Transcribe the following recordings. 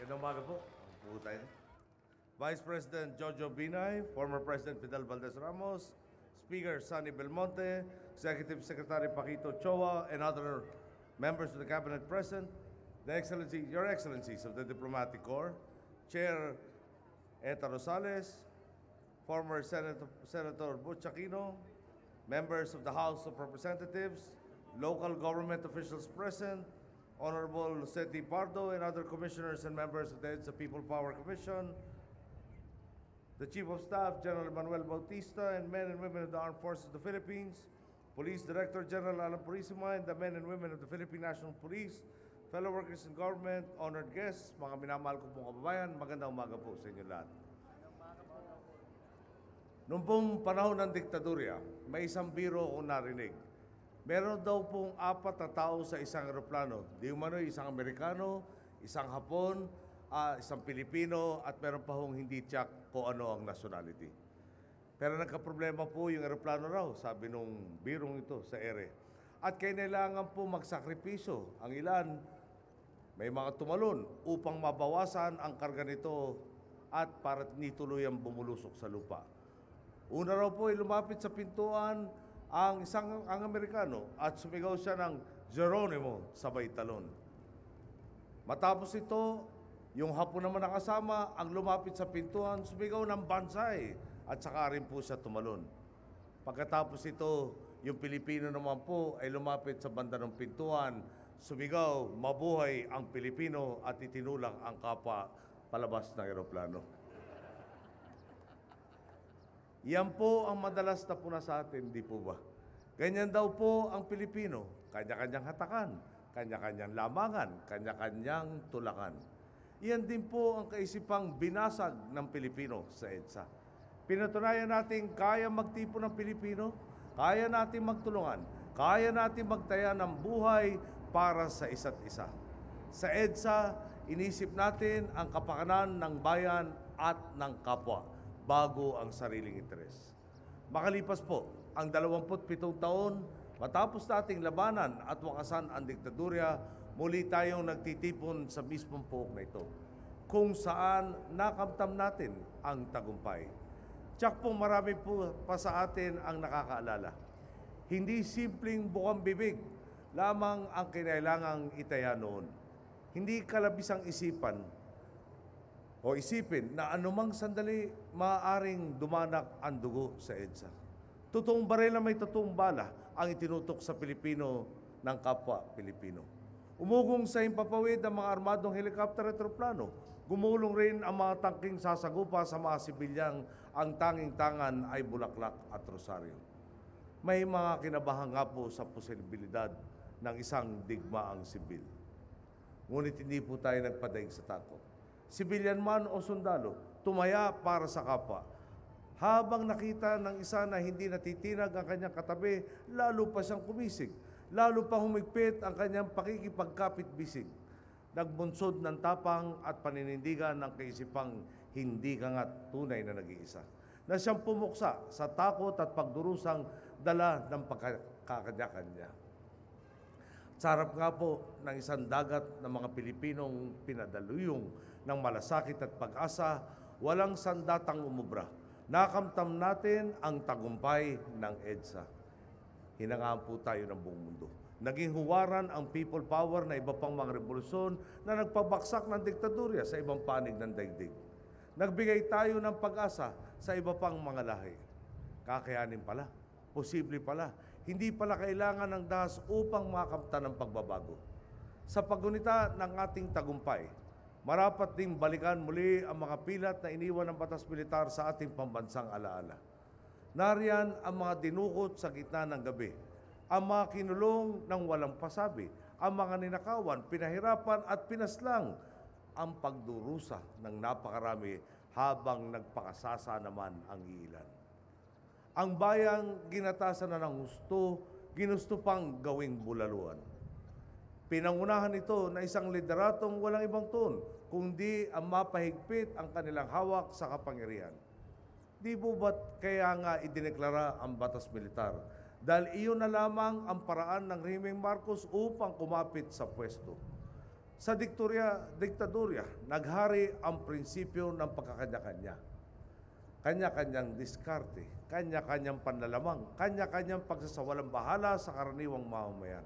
Magandang umaga po. Upo tayo. Vice President Jojo Binay, former President Fidel Valdez Ramos, Speaker Sonny Belmonte, Executive Secretary Paquito Choa, and other members of the Cabinet present, Your Excellencies of the Diplomatic Corps, Chair Eta Rosales, former Senator Butch Aquino, members of the House of Representatives, local government officials present, Honorable Luceti Pardo and other commissioners and members of the EDSA People Power Commission, the Chief of Staff, General Manuel Bautista, and men and women of the Armed Forces of the Philippines, Police Director General Alan Purisima, and the men and women of the Philippine National Police, fellow workers in government, honored guests, mga minamahal ko pong kababayan, magandang umaga po sa inyo lahat. Noong pong panahon ng diktadurya, may isang biro akong narinig. Meron daw pong 4 na tao sa isang eroplano. Di umano, isang Amerikano, isang Hapon, isang Pilipino, at meron pa hong hindi tiyak kung ano ang nationality. Pero nagka-problema po yung eroplano raw, sabi nung birong ito sa ere. At kailangan po magsakripisyo. Ang ilan, may mga tumalon upang mabawasan ang karga nito at para nituluyang bumulusok sa lupa. Una raw po ay lumapit sa pintuan ang Amerikano at sumigaw siya ng Geronimo sabay talon. Matapos ito, yung Hapon naman nakasama ang lumapit sa pintuan, sumigaw ng Bansay at saka rin po siya tumalon. Pagkatapos ito, yung Pilipino naman po ay lumapit sa banda ng pintuan, sumigaw, mabuhay ang Pilipino at itinulak ang kapwa palabas ng eroplano. Yan po ang madalas na puna sa atin, di po ba? Ganyan daw po ang Pilipino, kanya-kanyang hatakan, kanya-kanyang lamangan, kanya-kanyang tulakan. Iyan din po ang kaisipang binasag ng Pilipino sa EDSA. Pinatunayan natin kaya magtipon ng Pilipino, kaya natin magtulungan, kaya natin magtaya ng buhay para sa isa't isa. Sa EDSA, inisip natin ang kapakanan ng bayan at ng kapwa bago ang sariling interes. Makalipas po ang 27 taon, matapos nating labanan at wakasan ang diktadurya, muli tayong nagtitipon sa mismong pook na ito, kung saan nakamtam natin ang tagumpay. Tiyak pong marami po pa sa atin ang nakakaalala. Hindi simpleng bukang bibig lamang ang kinailangang itaya noon. Hindi kalabisang isipan o isipin na anumang sandali maaaring dumanak ang dugo sa EDSA. Totoong baril na may totoong bala ang itinutok sa Pilipino ng kapwa Pilipino. Umugong sa himpapawid ang mga armadong helikopter at eroplano. Gumulong rin ang mga tangking sasagupa sa mga sibilyang ang tanging tangan ay Bulaklak at Rosario. May mga kinabahan nga po sa posibilidad ng isang digmaang sibil. Ngunit hindi po tayo nagpadaig sa takot. Sibilyan man o sundalo, tumaya para sa kapwa. Habang nakita ng isa na hindi natitinag ang kanyang katabi, lalo pa siyang kumisig. Lalo pa humigpit ang kanyang pakikipagkapit-bisig. Nagbunsod ng tapang at paninindigan ng kaisipang hindi kangat tunay na nag-iisa. Na siyang pumuksa sa takot at pagdurusang dala ng pagkakanya-kanya. Sarap nga po ng isang dagat ng mga Pilipinong pinadaluyong ng malasakit at pag-asa, walang sandatang umubra. Nakamtam natin ang tagumpay ng EDSA. Hinangaan po tayo ng buong mundo. Naging huwaran ang people power na iba pang mga revolusyon na nagpabaksak ng diktadurya sa ibang panig ng daigdig. Nagbigay tayo ng pag-asa sa iba pang mga lahi. Kakayanin pala, posible pala, hindi pala kailangan ng dahas upang makamtan ng pagbabago. Sa paggunita ng ating tagumpay, marapat ding balikan muli ang mga pilat na iniwan ng batas militar sa ating pambansang alaala. Nariyan ang mga dinukot sa gitna ng gabi, ang mga kinulong ng walang pasabi, ang mga ninakawan, pinahirapan at pinaslang, ang pagdurusa ng napakarami habang nagpakasasa naman ang iilan. Ang bayang ginatasan na ng ginusto pang gawing bulaluan. Pinangunahan ito na isang lideratong walang ibang toon, kundi ang mapahigpit ang kanilang hawak sa kapangyarihan. Di po ba't kaya nga idineklara ang batas militar? Dahil iyon na lamang ang paraan ng Rehimeng Marcos upang kumapit sa pwesto. Sa diktadurya, naghari ang prinsipyo ng pagkakanya-kanya. Kanya-kanyang diskarte, kanya-kanyang panlalamang, kanya-kanyang pagsasawalang bahala sa karaniwang mamamayan.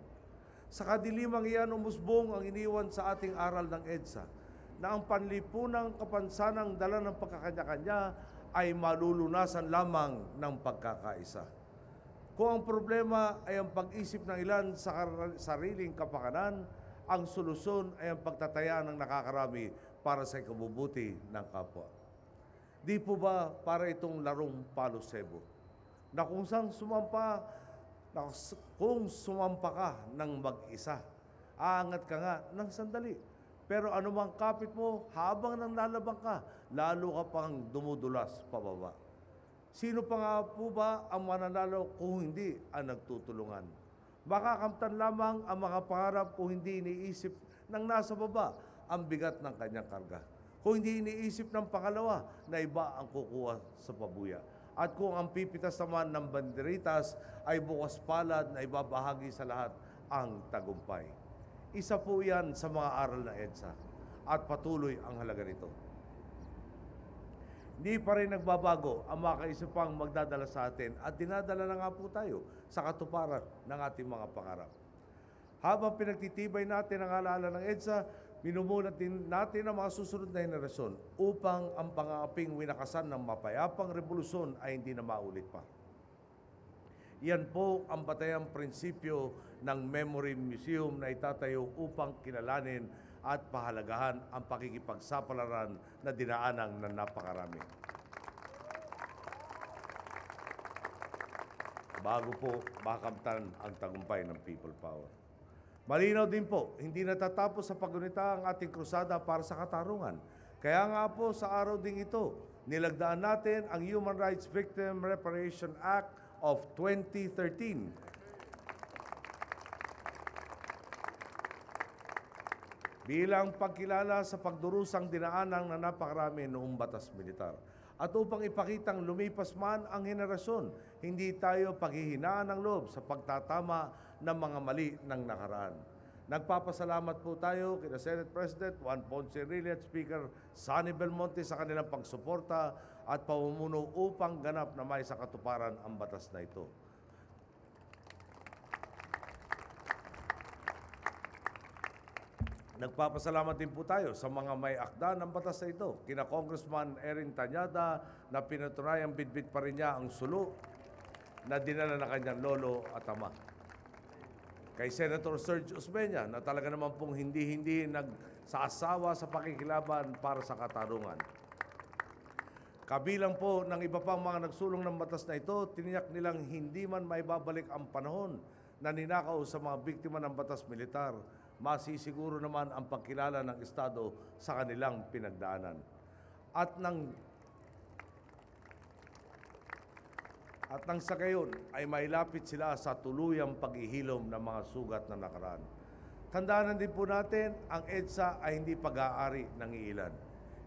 Sa kadilimang iyan, umusbong ang iniwan sa ating aral ng EDSA na ang panlipunang kapansanang dala ng pagkakanya-kanya ay malulunasan lamang ng pagkakaisa. Kung ang problema ay ang pag-isip ng ilan sa sariling kapakanan, ang solusyon ay ang pagtataya ng nakakarami para sa ikabubuti ng kapwa. Di po ba para itong larong palo sebo na kung sumampa ka ng mag-isa, aangat ka nga ng sandali. Pero anumang kapit mo, habang nanlalabang ka, lalo ka pang dumudulas pababa. Sino pa nga po ba ang mananalo kung hindi ang nagtutulungan? Makakamtan lamang ang mga pangarap kung hindi iniisip ng nasa baba ang bigat ng kanyang karga. Kung hindi iniisip ng pangalawa na iba ang kukuha sa pabuya. At kung ang pipitas naman ng banderitas ay bukas palad na ibabahagi sa lahat ang tagumpay. Isa po yan sa mga aral ng EDSA at patuloy ang halaga nito. Hindi pa rin nagbabago ang mga kaisipang magdadala sa atin at dinadala na nga po tayo sa katuparan ng ating mga pangarap. Habang pinagtitibay natin ang alaala ng EDSA, minumulat din natin ang mga susunod na henerasyon upang ang pangangaping winakasan ng mapayapang revolusyon ay hindi na maulit pa. Yan po ang batayang prinsipyo ng Memory Museum na itatayo upang kilalanin at pahalagahan ang pakikipagsapalaran na dinaanang ng napakarami. Bago po makamtan ang tagumpay ng people power. Malinaw din po, hindi natatapos sa paggunita ang ating krusada para sa katarungan. Kaya nga po sa araw ding ito, nilagdaan natin ang Human Rights Victim Reparation Act of 2013. Bilang pagkilala sa pagdurusang dinaanang na napakarami noong batas militar. At upang ipakitang lumipas man ang henerasyon, hindi tayo paghihinaan ng loob sa pagtatama ng mga mali ng nakaraan. Nagpapasalamat po tayo kina Senate President Juan Ponce Enrile at Speaker Sonny Belmonte sa kanilang pagsuporta at pamumuno upang ganap na may sa katuparan ang batas na ito. Nagpapasalamat din po tayo sa mga may akda ng batas na ito. Kina Congressman Erin Tanyada na pinatunayang bitbit pa rin niya ang sulo na dinala na kanyang lolo at ama. Kay Senator Serge Osmeña na talaga naman pong hindi nagsaasawa sa pakikilaban para sa katarungan. Kabilang po ng iba pang mga nagsulong ng batas na ito, tiniyak nilang hindi man maibabalik ang panahon na ninakaw sa mga biktima ng batas militar. Masisiguro naman ang pagkilala ng Estado sa kanilang pinagdaanan. At nang sa gayon ay mailapit sila sa tuluyang paghihilom ng mga sugat na nakaraan. Tandaan din po natin, ang EDSA ay hindi pag-aari ng iilan.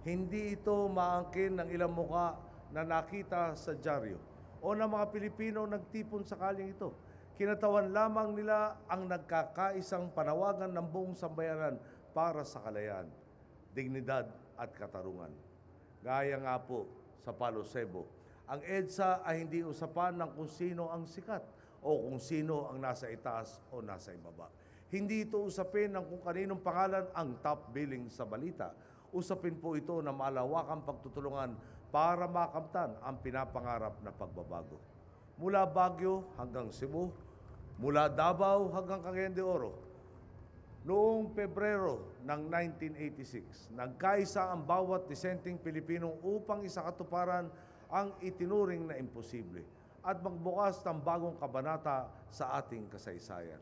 Hindi ito maangkin ng ilang muka na nakita sa dyaryo o ng mga Pilipino nagtipon sa kaling ito. Kinatawan lamang nila ang nagkakaisang panawagan ng buong sambayanan para sa kalayaan, dignidad at katarungan. Gaya nga po sa Palo Sebo, ang EDSA ay hindi usapan ng kung sino ang sikat o kung sino ang nasa itaas o nasa ibaba. Hindi ito usapin ng kung kaninong pangalan ang top billing sa balita. Usapin po ito na malawakang pagtutulungan para makamtan ang pinapangarap na pagbabago. Mula Baguio hanggang Cebu, mula Davao hanggang Cagayan de Oro. Noong Pebrero ng 1986, nagkaisa ang bawat disenteng Pilipino upang isakatuparan ang itinuring na imposible at magbukas ng bagong kabanata sa ating kasaysayan.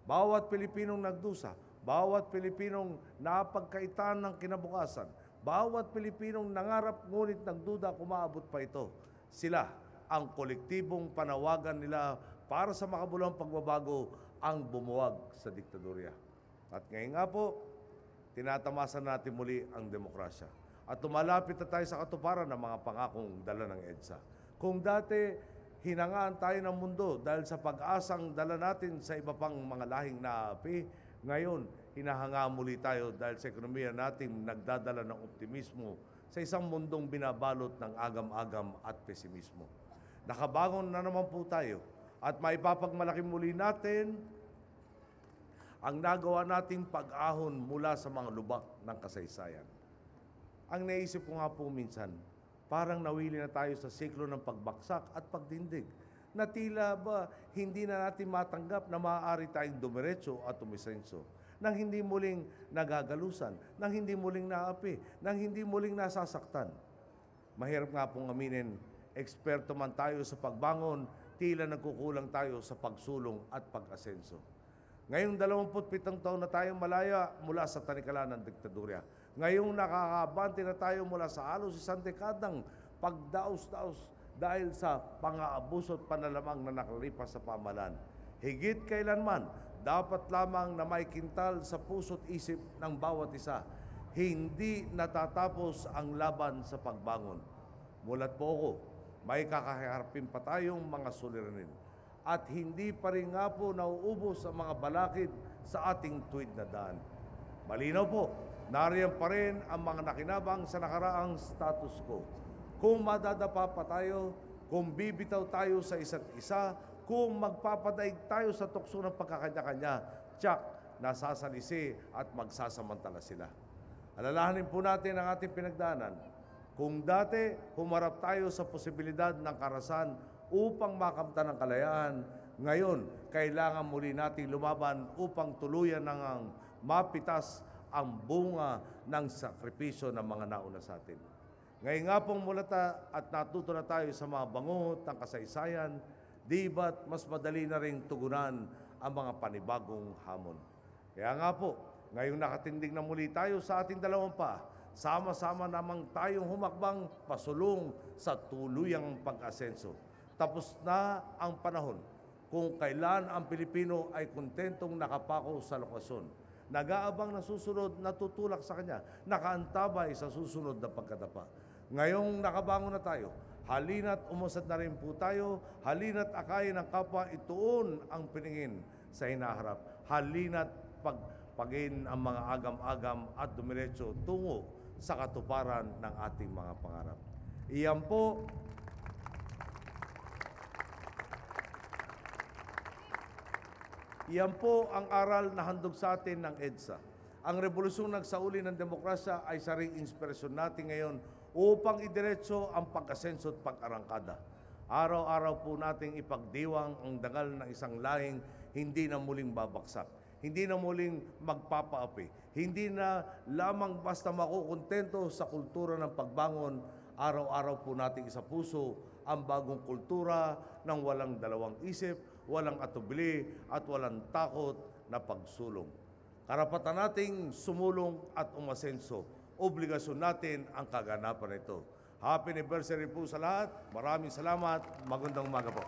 Bawat Pilipinong nagdusa, bawat Pilipinong napagkaitan ng kinabukasan, bawat Pilipinong nangarap ngunit nagduda kung maabot pa ito. Sila ang kolektibong panawagan nila para sa makabuluhang pagbabago ang bumuwag sa diktadurya. At ngayon nga po, tinatamasan natin muli ang demokrasya. At tumalapit na tayo sa katuparan ng mga pangakong dala ng EDSA. Kung dati, hinangaan tayo ng mundo dahil sa pag-asang dala natin sa iba pang mga lahing naapi, Ngayon, hinahanga muli tayo dahil sa ekonomiya natin nagdadala ng optimismo sa isang mundong binabalot ng agam-agam at pesimismo. Nakabangon na naman po tayo at maipapagmalaki muli natin ang nagawa nating pag-ahon mula sa mga lubak ng kasaysayan. Ang naisip ko nga po minsan, parang nawili na tayo sa siklo ng pagbaksak at pagdindig na tila ba hindi na natin matanggap na maaari tayong dumiretso at umisenso, nang hindi muling nagagalusan, nang hindi muling naapi, nang hindi muling nasasaktan. Mahirap nga pong aminin, eksperto man tayo sa pagbangon, tila nagkukulang tayo sa pagsulong at pag-asenso. Ngayong 27 taon na tayong malaya mula sa tanikala ng diktadurya. Ngayong nakakabante na tayo mula sa halos isang dekadang pagdaos-daos dahil sa pang-aabuso at panalamang na nakalipas sa pamahalaan. Higit kailanman, dapat lamang na may kintal sa puso't isip ng bawat isa. Hindi natatapos ang laban sa pagbangon. Mulat po ako, may kakaharapin pa tayong mga suliranin. At hindi pa rin nga po nauubos ang mga balakid sa ating tuwid na daan. Malinaw po, nariyan pa rin ang mga nakinabang sa nakaraang status quo. Kung madadapa pa tayo, kung bibitaw tayo sa isa't isa, kung magpapadaig tayo sa tukso ng pagkakanya-kanya, tiyak, nasasalisi at magsasamantala sila. Alalahanin po natin ang ating pinagdaanan. Kung dati, humarap tayo sa posibilidad ng karasan upang makamtan ang kalayaan, ngayon, kailangan muli nating lumaban upang tuluyan ng mapitas ang bunga ng sakripisyo ng mga nauna sa atin. Ngayon nga pong mulata at natuto na tayo sa mga bangot ng kasaysayan, di ba't mas madali na ring tugunan ang mga panibagong hamon. Kaya nga po, ngayong nakatindig na muli tayo sa ating dalawang paa, sama-sama namang tayong humakbang pasulong sa tuluyang pag-asenso. Tapos na ang panahon kung kailan ang Pilipino ay kontentong nakapako sa lokasyon, nag-aabang na susunod, natutulak sa kanya, nakaantabay sa susunod na pagkadapa. Ngayong nakabangon na tayo, halina't umusad na rin po tayo, halina't akayin ng kapwa, ituon ang piningin sa hinaharap, halina't pagpagin ang mga agam-agam at dumiretso tungo sa katuparan ng ating mga pangarap. Iyan po Iyan po ang aral na handog sa atin ng EDSA. Ang revolusyon nagsauli ng demokrasya ay saring inspirasyon natin ngayon upang idiretso ang pag-asenso at pag-arangkada. Araw-araw po nating ipagdiwang ang dangal ng isang lahing hindi na muling babaksak, hindi na muling magpapaapi, hindi na lamang basta makukontento sa kultura ng pagbangon. Araw-araw po nating isa puso ang bagong kultura ng walang dalawang isip, walang atubili at walang takot na pagsulong. Karapatan nating sumulong at umasenso. Obligasyon natin ang kaganapan nito. Happy anniversary po sa lahat. Maraming salamat. Magandang umaga po.